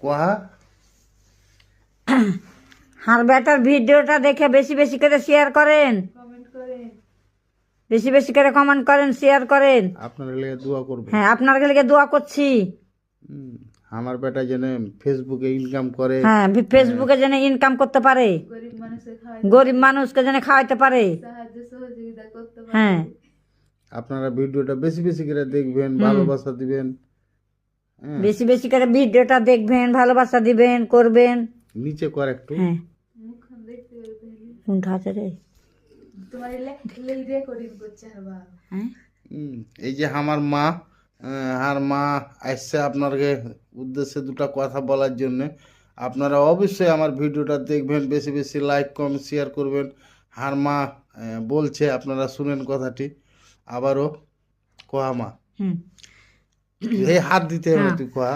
কোহা আর better ভিডিওটা দেখে বেশি বেশি করে শেয়ার করেন, বেশি বেশি করে কমেন্ট করেন, শেয়ার করেন। আপনার লেগে দোয়া করবো। হ্যাঁ, আপনার কাছে দোয়া করছি। আমার বেটা যেন ফেসবুকে ইনকাম করে, হ্যাঁ, ফেসবুকে যেন ইনকাম করতে পারে, গরিব মানুষকে যেন খাওয়াইতে পারে। হ্যাঁ, আপনারা ভিডিওটা বেশি বেশি করে দেখবেন, ভালোবাসা দিবেন। বেশি বেশি করে ভিডিওটা দেখবেন, ভালোবাসা দিবেন, করবেন। নিচে কর একটু। হ্যাঁ, কোনটা আছে রে? হ্যাঁ, এই যে আমার মা, আর মা আসছে আপনাকে উদ্দেশ্যে দুটো কথা বলার জন্য। আপনারা অবশ্যই আমার ভিডিওটা দেখবেন, বেশি বেশি লাইক কমেন্ট শেয়ার করবেন। আর মা বলছে, আপনারা শুনেন কথাটি আবারও। কোয়া মা, হুম, এই হাত দিতে হবে, তুই কোয়া।